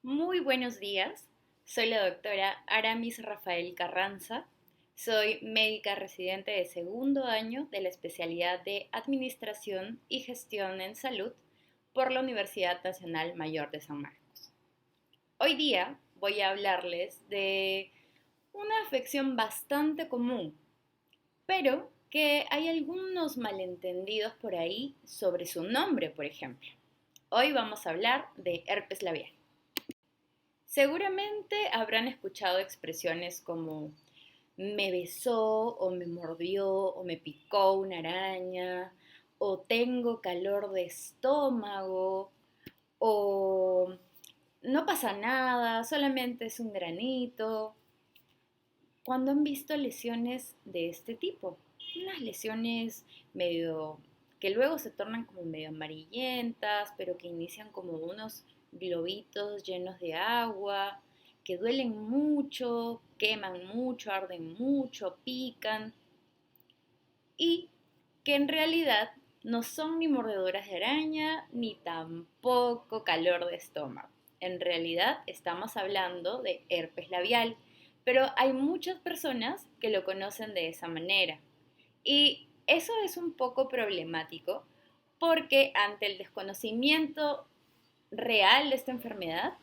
Muy buenos días, soy la doctora Aramis Rafael Carranza, soy médica residente de segundo año de la especialidad de Administración y Gestión en Salud por la Universidad Nacional Mayor de San Marcos. Hoy día voy a hablarles de una afección bastante común, pero que hay algunos malentendidos por ahí sobre su nombre, por ejemplo. Hoy vamos a hablar de herpes labial. Seguramente habrán escuchado expresiones como me besó o me mordió o me picó una araña o tengo calor de estómago o no pasa nada, solamente es un granito. ¿Cuándo han visto lesiones de este tipo? Unas lesiones medio que luego se tornan como medio amarillentas, pero que inician como unos globitos llenos de agua, que duelen mucho, queman mucho, arden mucho, pican y que en realidad no son ni mordeduras de araña ni tampoco calor de estómago. En realidad estamos hablando de herpes labial, pero hay muchas personas que lo conocen de esa manera. Y eso es un poco problemático porque ante el desconocimiento real de esta enfermedad,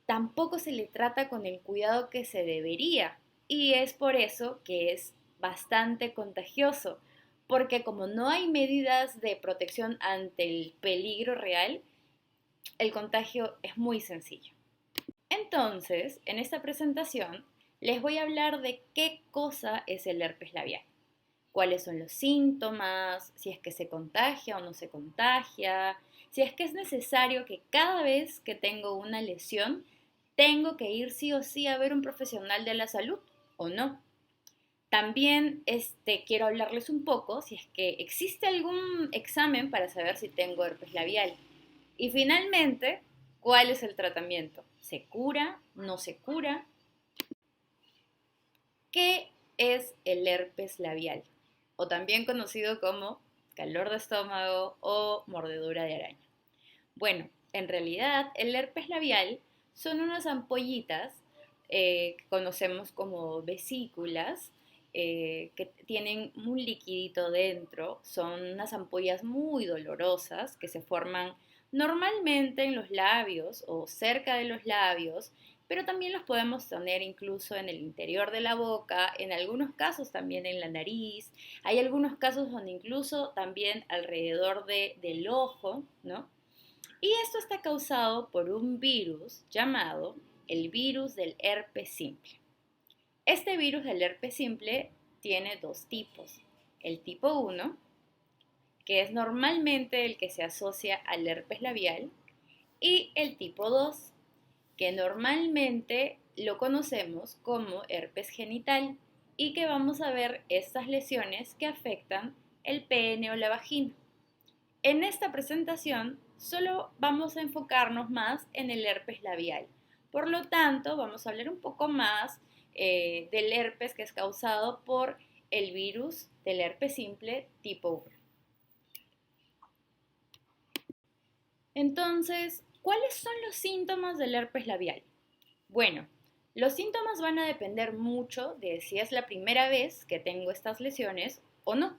tampoco se le trata con el cuidado que se debería. Y es por eso que es bastante contagioso, porque como no hay medidas de protección ante el peligro real, el contagio es muy sencillo. Entonces, en esta presentación les voy a hablar de qué cosa es el herpes labial, cuáles son los síntomas, si es que se contagia o no se contagia, si es que es necesario que cada vez que tengo una lesión tengo que ir sí o sí a ver un profesional de la salud o no. También quiero hablarles un poco si es que existe algún examen para saber si tengo herpes labial. Y finalmente, ¿cuál es el tratamiento? ¿Se cura? ¿No se cura? ¿Qué es el herpes labial? O también conocido como calor de estómago o mordedura de araña. Bueno, en realidad el herpes labial son unas ampollitas que conocemos como vesículas que tienen un liquidito dentro. Son unas ampollas muy dolorosas que se forman normalmente en los labios o cerca de los labios, pero también los podemos tener incluso en el interior de la boca, en algunos casos también en la nariz. Hay algunos casos donde incluso también alrededor del ojo, ¿no? Y esto está causado por un virus llamado el virus del herpes simple. Este virus del herpes simple tiene dos tipos. El tipo 1, que es normalmente el que se asocia al herpes labial, y el tipo 2, que normalmente lo conocemos como herpes genital y que vamos a ver estas lesiones que afectan el pene o la vagina. En esta presentación solo vamos a enfocarnos más en el herpes labial. Por lo tanto, vamos a hablar un poco más del herpes que es causado por el virus del herpes simple tipo 1. Entonces, ¿cuáles son los síntomas del herpes labial? Bueno, los síntomas van a depender mucho de si es la primera vez que tengo estas lesiones o no.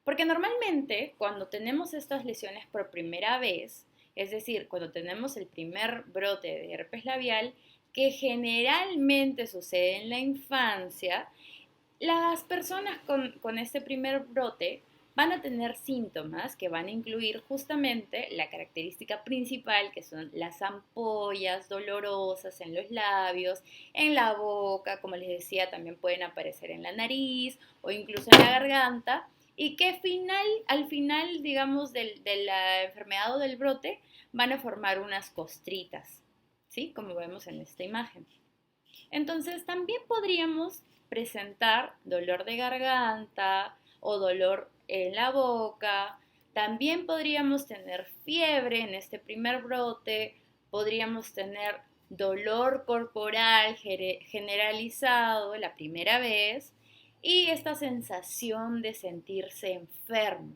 Porque normalmente cuando tenemos estas lesiones por primera vez, es decir, cuando tenemos el primer brote de herpes labial, que generalmente sucede en la infancia, las personas con este primer brote van a tener síntomas que van a incluir justamente la característica principal, que son las ampollas dolorosas en los labios, en la boca, como les decía, también pueden aparecer en la nariz o incluso en la garganta, y que al final, digamos, de la enfermedad o del brote, van a formar unas costritas, ¿sí? Como vemos en esta imagen. Entonces, también podríamos presentar dolor de garganta o dolor en la boca. También podríamos tener fiebre en este primer brote. Podríamos tener dolor corporal generalizado la primera vez y esta sensación de sentirse enfermo.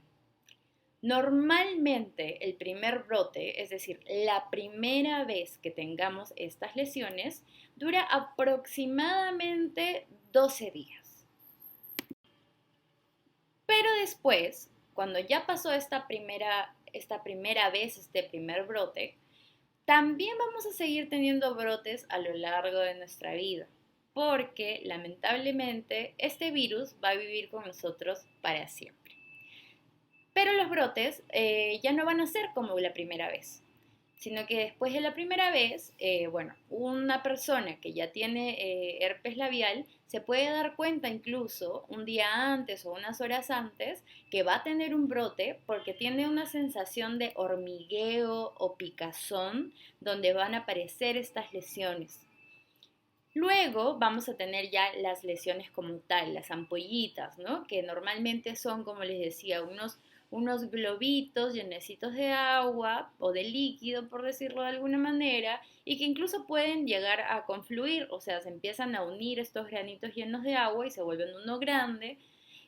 Normalmente el primer brote, es decir, la primera vez que tengamos estas lesiones, dura aproximadamente 12 días. Pero después, cuando ya pasó esta primera vez, este primer brote, también vamos a seguir teniendo brotes a lo largo de nuestra vida, porque lamentablemente este virus va a vivir con nosotros para siempre. Pero los brotes ya no van a ser como la primera vez, sino que después de la primera vez, bueno, una persona que ya tiene herpes labial se puede dar cuenta incluso un día antes o unas horas antes que va a tener un brote porque tiene una sensación de hormigueo o picazón donde van a aparecer estas lesiones. Luego vamos a tener ya las lesiones como tal, las ampollitas, ¿no? Que normalmente son, como les decía, unos globitos llenecitos de agua o de líquido, por decirlo de alguna manera, y que incluso pueden llegar a confluir, o sea, se empiezan a unir estos granitos llenos de agua y se vuelven uno grande.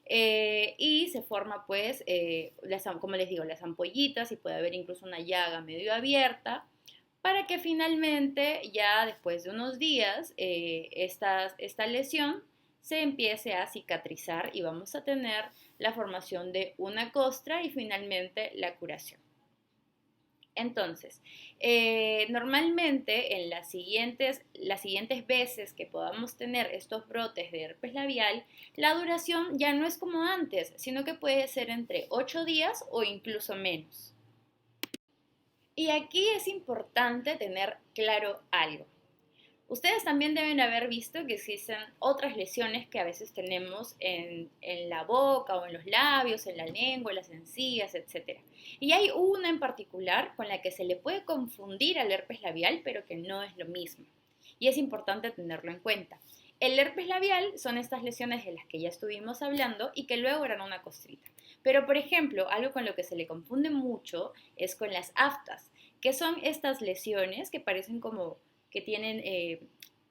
Y se forma pues, como les digo, las ampollitas y puede haber incluso una llaga medio abierta para que finalmente ya después de unos días esta lesión se empiece a cicatrizar y vamos a tener la formación de una costra y finalmente la curación. Entonces, normalmente en las siguientes veces que podamos tener estos brotes de herpes labial, la duración ya no es como antes, sino que puede ser entre 8 días o incluso menos. Y aquí es importante tener claro algo. Ustedes también deben haber visto que existen otras lesiones que a veces tenemos en la boca o en los labios, en la lengua, en las encías, etc. Y hay una en particular con la que se le puede confundir al herpes labial, pero que no es lo mismo. Y es importante tenerlo en cuenta. El herpes labial son estas lesiones de las que ya estuvimos hablando y que luego eran una costrita. Pero, por ejemplo, algo con lo que se le confunde mucho es con las aftas, que son estas lesiones que parecen como que tienen,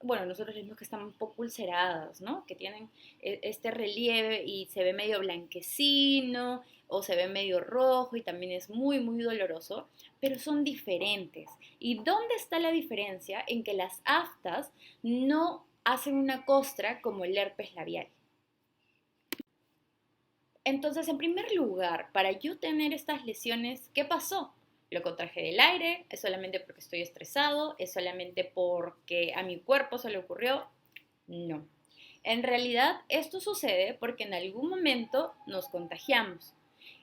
bueno, nosotros decimos que están un poco ulceradas, ¿no? Que tienen este relieve y se ve medio blanquecino o se ve medio rojo y también es muy, muy doloroso, pero son diferentes. ¿Y dónde está la diferencia? En que las aftas no hacen una costra como el herpes labial. Entonces, en primer lugar, para yo tener estas lesiones, ¿qué pasó? Lo contraje del aire, es solamente porque estoy estresado, es solamente porque a mi cuerpo se le ocurrió. No. En realidad, esto sucede porque en algún momento nos contagiamos.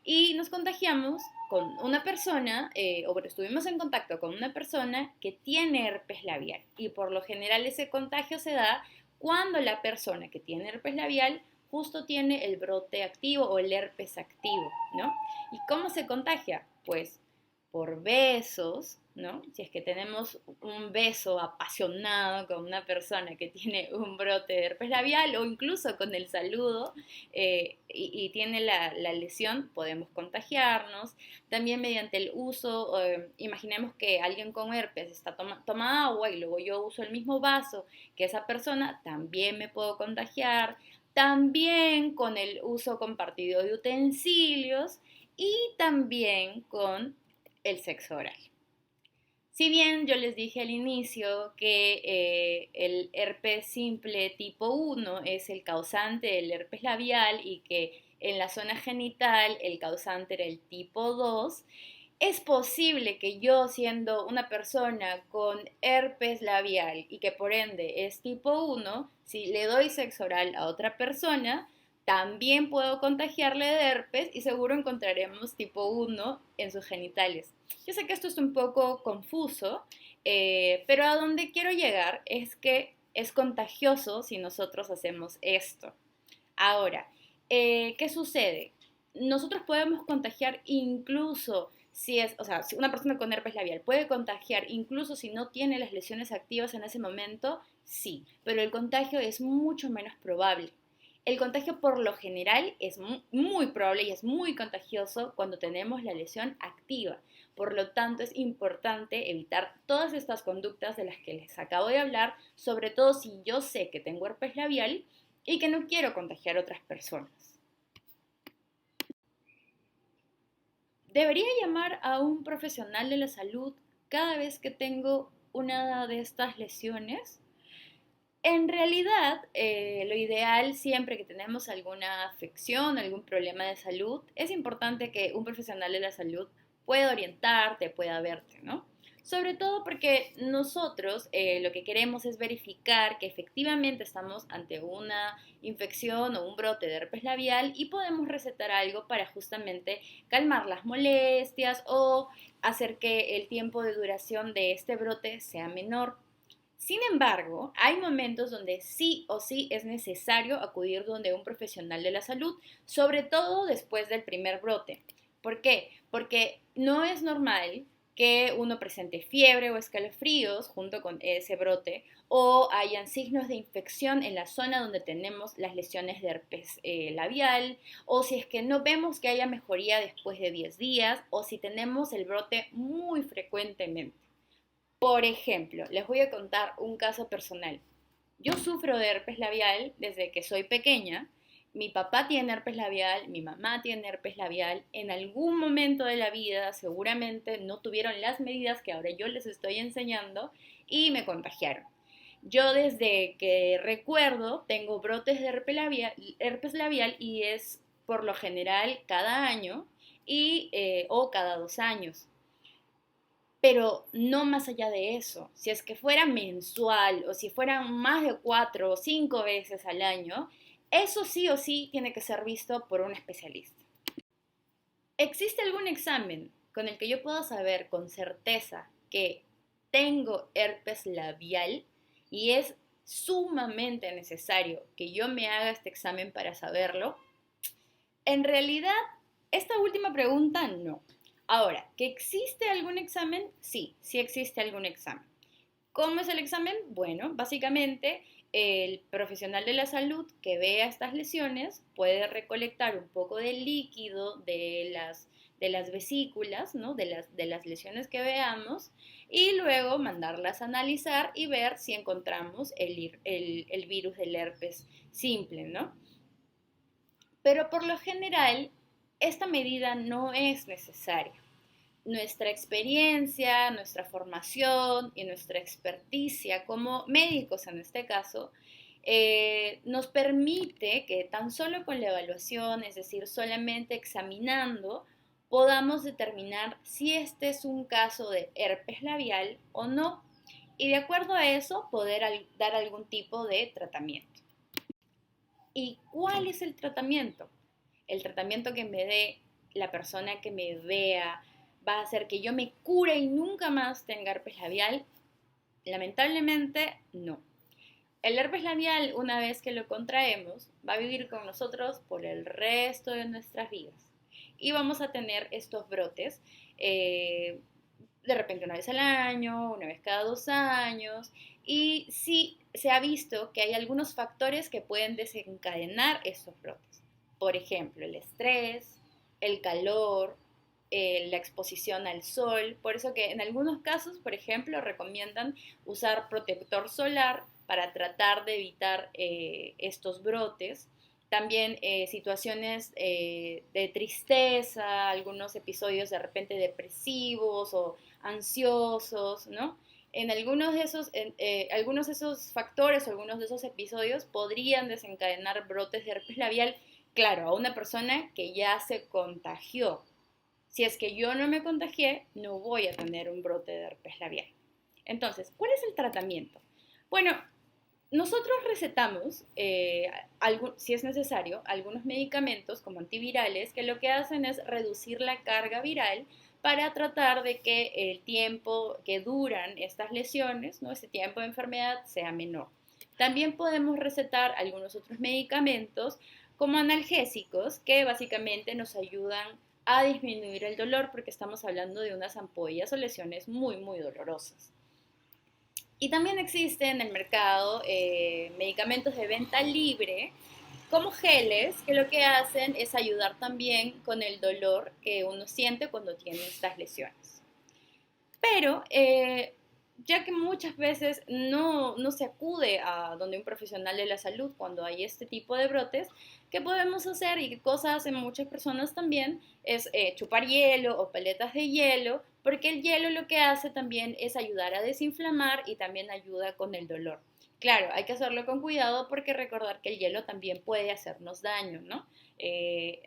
Y nos contagiamos con una persona, o bueno, estuvimos en contacto con una persona que tiene herpes labial. Y por lo general ese contagio se da cuando la persona que tiene herpes labial justo tiene el brote activo o el herpes activo, ¿no? ¿Y cómo se contagia? Pues por besos, ¿no? Si es que tenemos un beso apasionado con una persona que tiene un brote de herpes labial o incluso con el saludo y tiene la lesión, podemos contagiarnos. También mediante el uso, imaginemos que alguien con herpes toma agua y luego yo uso el mismo vaso que esa persona, también me puedo contagiar. También con el uso compartido de utensilios y también con el sexo oral. Si bien yo les dije al inicio que el herpes simple tipo 1 es el causante del herpes labial y que en la zona genital el causante era el tipo 2, es posible que yo, siendo una persona con herpes labial y que por ende es tipo 1, si le doy sexo oral a otra persona, también puedo contagiarle de herpes y seguro encontraremos tipo 1 en sus genitales. Yo sé que esto es un poco confuso, pero a donde quiero llegar es que es contagioso si nosotros hacemos esto. Ahora, ¿qué sucede? Nosotros podemos contagiar incluso si una persona con herpes labial puede contagiar incluso si no tiene las lesiones activas en ese momento, sí, pero el contagio es mucho menos probable. El contagio por lo general es muy probable y es muy contagioso cuando tenemos la lesión activa. Por lo tanto, es importante evitar todas estas conductas de las que les acabo de hablar, sobre todo si yo sé que tengo herpes labial y que no quiero contagiar a otras personas. ¿Debería llamar a un profesional de la salud cada vez que tengo una de estas lesiones? En realidad, lo ideal siempre que tenemos alguna afección, algún problema de salud, es importante que un profesional de la salud pueda orientarte, pueda verte, ¿no? Sobre todo porque nosotros lo que queremos es verificar que efectivamente estamos ante una infección o un brote de herpes labial y podemos recetar algo para justamente calmar las molestias o hacer que el tiempo de duración de este brote sea menor. Sin embargo, hay momentos donde sí o sí es necesario acudir donde un profesional de la salud, sobre todo después del primer brote. ¿Por qué? Porque no es normal que uno presente fiebre o escalofríos junto con ese brote o hayan signos de infección en la zona donde tenemos las lesiones de herpes labial, o si es que no vemos que haya mejoría después de 10 días o si tenemos el brote muy frecuentemente. Por ejemplo, les voy a contar un caso personal. Yo sufro de herpes labial desde que soy pequeña. Mi papá tiene herpes labial, mi mamá tiene herpes labial. En algún momento de la vida seguramente no tuvieron las medidas que ahora yo les estoy enseñando y me contagiaron. Yo desde que recuerdo tengo brotes de herpes labial y es por lo general cada año o cada 2 años, pero no más allá de eso. Si es que fuera mensual o si fueran más de 4 o 5 veces al año, eso sí o sí tiene que ser visto por un especialista. ¿Existe algún examen con el que yo pueda saber con certeza que tengo herpes labial y es sumamente necesario que yo me haga este examen para saberlo? En realidad, esta última pregunta no. Ahora, ¿que existe algún examen? Sí, sí existe algún examen. ¿Cómo es el examen? Bueno, básicamente el profesional de la salud que vea estas lesiones puede recolectar un poco de líquido de las vesículas, ¿no? de las lesiones que veamos y luego mandarlas a analizar y ver si encontramos el virus del herpes simple, ¿no? Pero por lo general, esta medida no es necesaria. Nuestra experiencia, nuestra formación y nuestra experticia como médicos en este caso, nos permite que tan solo con la evaluación, es decir, solamente examinando, podamos determinar si este es un caso de herpes labial o no, y de acuerdo a eso poder dar algún tipo de tratamiento. ¿Y cuál es el tratamiento? El tratamiento que me dé la persona que me vea va a hacer que yo me cure y nunca más tenga herpes labial. Lamentablemente, no. El herpes labial, una vez que lo contraemos, va a vivir con nosotros por el resto de nuestras vidas. Y vamos a tener estos brotes de repente una vez al año, una vez cada 2 años. Y sí se ha visto que hay algunos factores que pueden desencadenar estos brotes. Por ejemplo, el estrés, el calor, la exposición al sol. Por eso que en algunos casos, por ejemplo, recomiendan usar protector solar para tratar de evitar estos brotes. También situaciones de tristeza, algunos episodios de repente depresivos o ansiosos, ¿no? En algunos de esos factores o algunos de esos episodios podrían desencadenar brotes de herpes labial, claro, a una persona que ya se contagió. Si es que yo no me contagié, no voy a tener un brote de herpes labial. Entonces, ¿cuál es el tratamiento? Bueno, nosotros recetamos, si es necesario, algunos medicamentos como antivirales que lo que hacen es reducir la carga viral para tratar de que el tiempo que duran estas lesiones, ¿no? Ese tiempo de enfermedad sea menor. También podemos recetar algunos otros medicamentos como analgésicos que básicamente nos ayudan a disminuir el dolor porque estamos hablando de unas ampollas o lesiones muy, muy dolorosas. Y también existen en el mercado medicamentos de venta libre como geles que lo que hacen es ayudar también con el dolor que uno siente cuando tiene estas lesiones. Pero ya que muchas veces no se acude a donde un profesional de la salud cuando hay este tipo de brotes. ¿Qué podemos hacer y qué cosas hacen muchas personas también? Es chupar hielo o paletas de hielo, porque el hielo lo que hace también es ayudar a desinflamar y también ayuda con el dolor. Claro, hay que hacerlo con cuidado porque recordar que el hielo también puede hacernos daño, ¿no?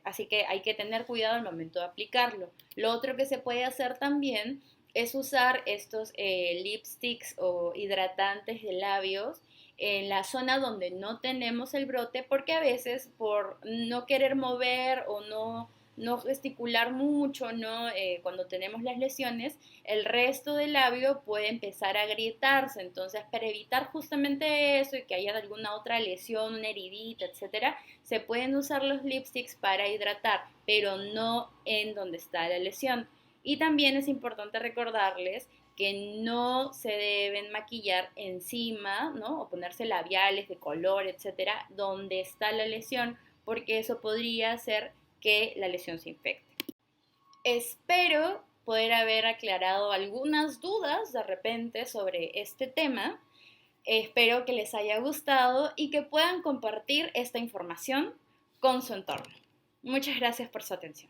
Así que hay que tener cuidado al momento de aplicarlo. Lo otro que se puede hacer también es usar estos lipsticks o hidratantes de labios en la zona donde no tenemos el brote, porque a veces por no querer mover o no gesticular mucho, ¿no? Cuando tenemos las lesiones, el resto del labio puede empezar a agrietarse. Entonces, para evitar justamente eso y que haya alguna otra lesión, una heridita, etcétera, se pueden usar los lipsticks para hidratar, pero no en donde está la lesión. Y también es importante recordarles que no se deben maquillar encima, ¿no? O ponerse labiales de color, etcétera, donde está la lesión, porque eso podría hacer que la lesión se infecte. Espero poder haber aclarado algunas dudas de repente sobre este tema. Espero que les haya gustado y que puedan compartir esta información con su entorno. Muchas gracias por su atención.